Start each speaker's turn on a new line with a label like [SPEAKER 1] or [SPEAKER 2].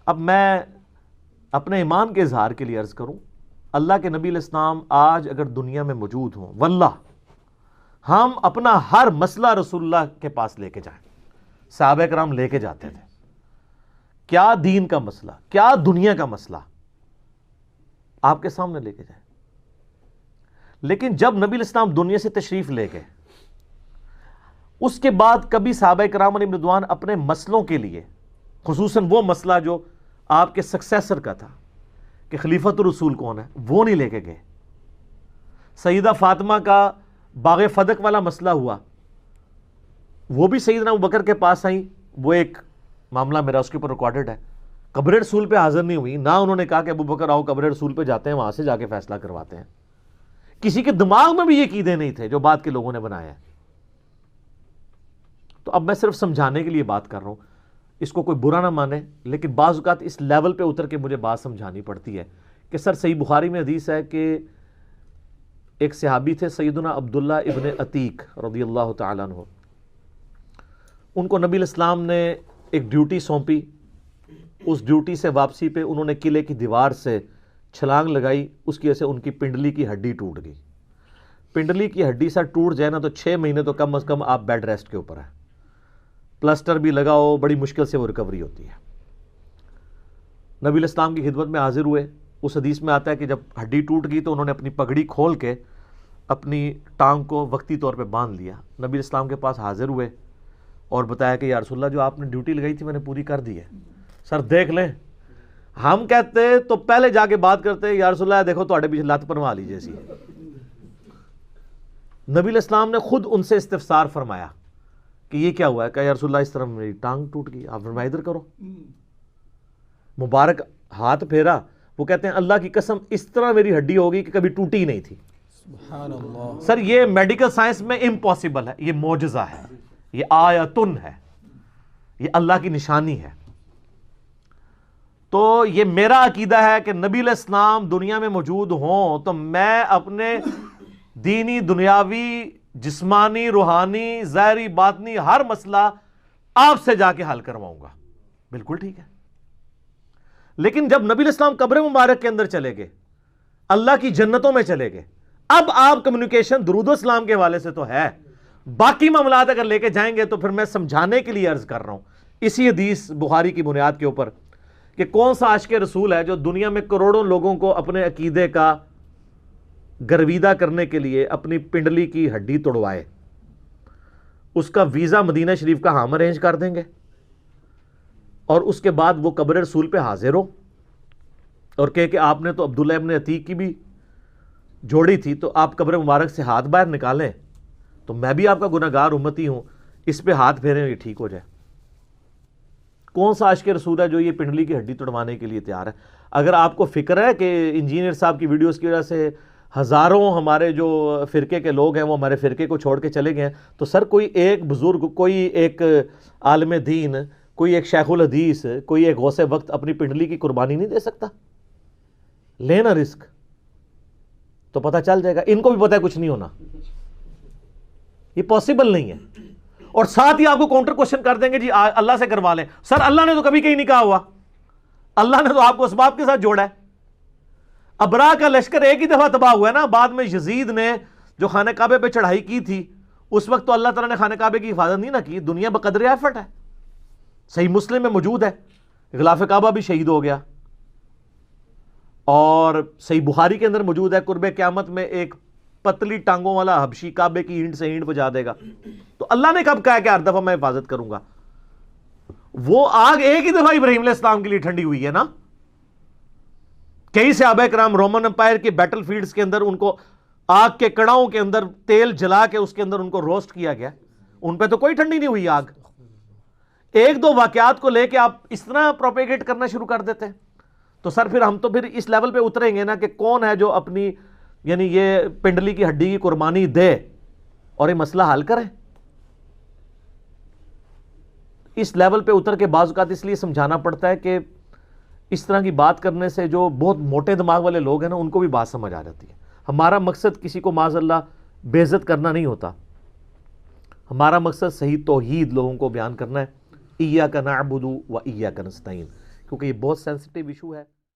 [SPEAKER 1] اب میں اپنے ایمان کے اظہار کے لیے عرض کروں، اللہ کے نبی علیہ السلام آج اگر دنیا میں موجود ہوں، واللہ ہم اپنا ہر مسئلہ رسول اللہ کے پاس لے کے جائیں۔ صحابہ کرام لے کے جاتے تھے، کیا دین کا مسئلہ، کیا دنیا کا مسئلہ آپ کے سامنے لے کے جائیں۔ لیکن جب نبی علیہ السلام دنیا سے تشریف لے گئے، اس کے بعد کبھی صحابہ کرام علیہم رضوان اپنے مسئلوں کے لیے، خصوصاً وہ مسئلہ جو آپ کے سکسیسر کا تھا کہ خلیفۃ الرسول کون ہے، وہ نہیں لے کے گئے۔ سیدہ فاطمہ کا باغ فدق والا مسئلہ ہوا، وہ بھی سیدنا ابوبکر کے پاس آئیں، وہ ایک معاملہ میرا اس کے اوپر ریکارڈڈ ہے، قبر رسول پہ حاضر نہیں ہوئی، نہ انہوں نے کہا کہ ابوبکر آؤ قبر رسول پہ جاتے ہیں، وہاں سے جا کے فیصلہ کرواتے ہیں۔ کسی کے دماغ میں بھی یہ عقیدے نہیں تھے جو بعد کے لوگوں نے بنایا ہے۔ تو اب میں صرف سمجھانے کے لیے بات کر رہا ہوں، اس کو کوئی برا نہ مانے، لیکن بعض اوقات اس لیول پہ اتر کے مجھے بات سمجھانی پڑتی ہے کہ سر صحیح بخاری میں حدیث ہے کہ ایک صحابی تھے سیدنا عبداللہ ابن عتیق رضی اللہ تعالیٰ عنہ، ان کو نبی علیہ السلام نے ایک ڈیوٹی سونپی، اس ڈیوٹی سے واپسی پہ انہوں نے قلعے کی دیوار سے چھلانگ لگائی، اس کی وجہ سے ان کی پنڈلی کی ہڈی ٹوٹ گئی۔ پنڈلی کی ہڈی سر ٹوٹ جائے نا تو 6 مہینے تو کم از کم آپ بیڈ ریسٹ کے اوپر ہیں، پلسٹر بھی لگاؤ، بڑی مشکل سے وہ ریکوری ہوتی ہے۔ نبی علیہ السلام کی خدمت میں حاضر ہوئے، اس حدیث میں آتا ہے کہ جب ہڈی ٹوٹ گئی تو انہوں نے اپنی پگڑی کھول کے اپنی ٹانگ کو وقتی طور پہ باندھ لیا، نبی علیہ السلام کے پاس حاضر ہوئے اور بتایا کہ یا رسول اللہ جو آپ نے ڈیوٹی لگائی تھی میں نے پوری کر دی ہے۔ سر دیکھ لیں، ہم کہتے تو پہلے جا کے بات کرتے یا رسول اللہ دیکھو تواڈے پیچھے لت پروا لی جیسی۔ نبی علیہ السلام نے خود ان سے استفسار فرمایا کہ یہ کیا ہوا ہے، کہ یا رسول اللہ اس طرح میری ٹانگ ٹوٹ گئی، آپ فرمایا ادھر کرو، مبارک ہاتھ پھیرا، وہ کہتے ہیں اللہ کی قسم اس طرح میری ہڈی ہوگی کہ کبھی ٹوٹی ہی نہیں تھی۔
[SPEAKER 2] سبحان اللہ۔
[SPEAKER 1] سر یہ میڈیکل سائنس میں امپاسبل ہے، یہ معجزہ ہے، یہ آیتن ہے، یہ اللہ کی نشانی ہے۔ تو یہ میرا عقیدہ ہے کہ نبی علیہ السلام دنیا میں موجود ہوں تو میں اپنے دینی، دنیاوی، جسمانی، روحانی، ظاہری، باطنی ہر مسئلہ آپ سے جا کے حل کرواؤں گا۔ بالکل ٹھیک ہے۔ لیکن جب نبی علیہ السلام قبر مبارک کے اندر چلے گئے، اللہ کی جنتوں میں چلے گئے، اب آپ کمیونیکیشن درود و اسلام کے حوالے سے تو ہے، باقی معاملات اگر لے کے جائیں گے تو پھر میں سمجھانے کے لیے عرض کر رہا ہوں اسی حدیث بخاری کی بنیاد کے اوپر کہ کون سا عاشق رسول ہے جو دنیا میں کروڑوں لوگوں کو اپنے عقیدے کا گرویدہ کرنے کے لیے اپنی پنڈلی کی ہڈی توڑوائے، اس کا ویزا مدینہ شریف کا ہم ارینج کر دیں گے اور اس کے بعد وہ قبر رسول پہ حاضر ہو اور کہے کہ آپ نے تو عبداللہ ابن عتیق کی بھی جوڑی تھی تو آپ قبر مبارک سے ہاتھ باہر نکالیں تو میں بھی آپ کا گناہگار امتی ہوں، اس پہ ہاتھ پھیریں یہ ٹھیک ہو جائے۔ کون سا عاشق رسول ہے جو یہ پنڈلی کی ہڈی توڑوانے کے لیے تیار ہے؟ اگر آپ کو فکر ہے کہ انجینئر صاحب کی ویڈیوز کی وجہ سے ہزاروں ہمارے جو فرقے کے لوگ ہیں وہ ہمارے فرقے کو چھوڑ کے چلے گئے ہیں، تو سر کوئی ایک بزرگ، کوئی ایک عالم دین، کوئی ایک شیخ الحدیث، کوئی ایک غوث وقت اپنی پنڈلی کی قربانی نہیں دے سکتا؟ لینا رسک تو پتہ چل جائے گا، ان کو بھی پتہ ہے کچھ نہیں ہونا، یہ پاسبل نہیں ہے۔ اور ساتھ ہی آپ کو کاؤنٹر کوشچن کر دیں گے جی اللہ سے کروا لیں۔ سر اللہ نے تو کبھی کہیں نہیں کہا ہوا، اللہ نے تو آپ کو اسباب کے ساتھ جوڑا ہے۔ ابرا کا لشکر ایک ہی دفعہ تباہ ہوا ہے نا، بعد میں یزید نے جو خانہ کعبے پہ چڑھائی کی تھی اس وقت تو اللہ تعالیٰ نے خانہ کعبے کی حفاظت نہیں نہ کی، دنیا بقدر ایفٹ ہے۔ صحیح مسلم میں موجود ہے، غلاف کعبہ بھی شہید ہو گیا، اور صحیح بخاری کے اندر موجود ہے قرب قیامت میں ایک پتلی ٹانگوں والا حبشی کعبے کی اینٹ سے اینٹ بجا دے گا۔ تو اللہ نے کب کہا کہ ہر دفعہ میں حفاظت کروں گا؟ وہ آگ ایک ہی دفعہ ابراہیم علیہ السلام کے لیے ٹھنڈی ہوئی ہے نا۔ کئی صحابہ کرام رومن امپائر کے بیٹل فیلڈز کے اندر ان کو آگ کے کڑاؤں کے اندر تیل جلا کے اس کے اندر ان کو روسٹ کیا گیا، ان پہ تو کوئی ٹھنڈی نہیں ہوئی آگ۔ ایک دو واقعات کو لے کے آپ اس طرح پروپیگیٹ کرنا شروع کر دیتے ہیں تو سر پھر ہم تو پھر اس لیول پہ اتریں گے نا کہ کون ہے جو اپنی یعنی یہ پنڈلی کی ہڈی کی قربانی دے اور یہ مسئلہ حل کرے۔ اس لیول پہ اتر کے بعض اوقات اس لیے سمجھانا پڑتا ہے کہ اس طرح کی بات کرنے سے جو بہت موٹے دماغ والے لوگ ہیں نا ان کو بھی بات سمجھ آ جاتی ہے۔ ہمارا مقصد کسی کو معاذ اللہ بے عزت کرنا نہیں ہوتا، ہمارا مقصد صحیح توحید لوگوں کو بیان کرنا ہے، ایاک نعبد و ایاک نستعین، کیونکہ یہ بہت سینسٹیو ایشو ہے.